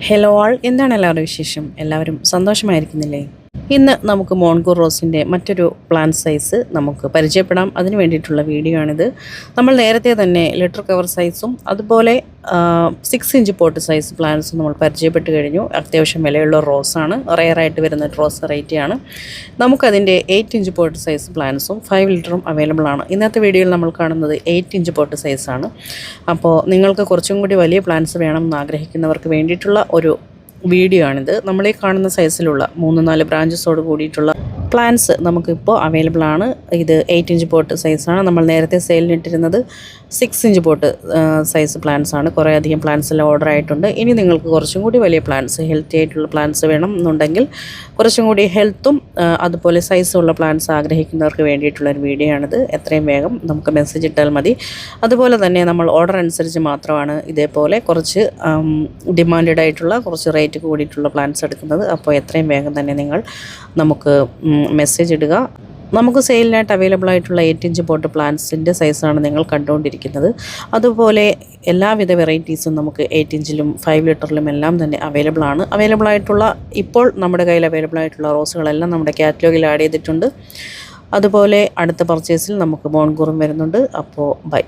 Hello ആൾ, എന്താണ് എല്ലാവരുടെ വിശേഷം? എല്ലാവരും സന്തോഷമായിരിക്കുന്നില്ലേ? ഇന്ന് നമുക്ക് മോൺകൂർ റോസിൻ്റെ മറ്റൊരു പ്ലാന്റ് സൈസ് നമുക്ക് പരിചയപ്പെടാം. അതിന് വേണ്ടിയിട്ടുള്ള വീഡിയോ ആണിത്. നമ്മൾ നേരത്തെ തന്നെ ലെറ്റർ കവർ സൈസും അതുപോലെ 6 ഇഞ്ച് പോട്ട് സൈസ് പ്ലാന്റ്സും നമ്മൾ പരിചയപ്പെട്ട് കഴിഞ്ഞു. അത്യാവശ്യം വിലയുള്ള റോസാണ്, റെയറായിട്ട് വരുന്ന റോസ് വെറൈറ്റിയാണ്. നമുക്കതിൻ്റെ 8 ഇഞ്ച് പോട്ട് സൈസ് പ്ലാന്റ്സും 5 ലിറ്ററും അവൈലബിൾ ആണ്. ഇന്നത്തെ വീഡിയോയിൽ നമ്മൾ കാണുന്നത് 8 ഇഞ്ച് പോട്ട് സൈസാണ്. അപ്പോൾ നിങ്ങൾക്ക് കുറച്ചും കൂടി വലിയ പ്ലാന്റ്സ് വേണമെന്ന് ആഗ്രഹിക്കുന്നവർക്ക് വേണ്ടിയിട്ടുള്ള ഒരു വീഡിയോ ആണിത്. നമ്മളീ കാണുന്ന സൈസിലുള്ള 3-4 ബ്രാഞ്ചസോട് കൂടിയിട്ടുള്ള പ്ലാന്റ്സ് നമുക്കിപ്പോൾ അവൈലബിൾ ആണ്. ഇത് 8 ഇഞ്ച് പോട്ട് സൈസാണ്. നമ്മൾ നേരത്തെ സെയിലിനിട്ടിരുന്നത് 6 ഇഞ്ച് പോട്ട് സൈസ് പ്ലാന്റ്സ് ആണ്. കുറേ അധികം പ്ലാന്റ്സ് എല്ലാം ഓർഡർ ആയിട്ടുണ്ട്. ഇനി നിങ്ങൾക്ക് കുറച്ചും കൂടി വലിയ പ്ലാന്റ്സ്, ഹെൽത്തി ആയിട്ടുള്ള പ്ലാന്റ്സ് വേണം എന്നുണ്ടെങ്കിൽ, കുറച്ചും കൂടി ഹെൽത്തും അതുപോലെ സൈസുള്ള പ്ലാന്റ്സ് ആഗ്രഹിക്കുന്നവർക്ക് വേണ്ടിയിട്ടുള്ളൊരു വീഡിയോ ആണിത്. എത്രയും വേഗം നമുക്ക് മെസ്സേജ് ഇട്ടാൽ മതി. അതുപോലെ തന്നെ നമ്മൾ ഓർഡർ അനുസരിച്ച് മാത്രമാണ് ഇതേപോലെ കുറച്ച് ഡിമാൻഡഡ് ആയിട്ടുള്ള കുറച്ച് റേറ്റ് കൂടിയിട്ടുള്ള പ്ലാന്റ്സ് എടുക്കുന്നത്. അപ്പോൾ എത്രയും വേഗം തന്നെ നിങ്ങൾ നമുക്ക് മെസ്സേജ് ഇടുക. നമുക്ക് സെയിലിനായിട്ട് അവൈലബിൾ ആയിട്ടുള്ള 8 ഇഞ്ച് പോട്ട് പ്ലാന്റ്സിൻ്റെ സൈസാണ് നിങ്ങൾ കണ്ടുകൊണ്ടിരിക്കുന്നത്. അതുപോലെ എല്ലാവിധ വെറൈറ്റീസും നമുക്ക് 8 ഇഞ്ചിലും 5 ലിറ്ററിലും എല്ലാം തന്നെ അവൈലബിൾ ആണ്. അവൈലബിൾ ആയിട്ടുള്ള ഇപ്പോൾ നമ്മുടെ കയ്യിൽ അവൈലബിൾ ആയിട്ടുള്ള റോസുകളെല്ലാം നമ്മുടെ കാറ്റലോഗിൽ ആഡ് ചെയ്തിട്ടുണ്ട്. അതുപോലെ അടുത്ത പർച്ചേസിൽ നമുക്ക് മോൺകൂറും വരുന്നുണ്ട്. അപ്പോൾ ബൈ.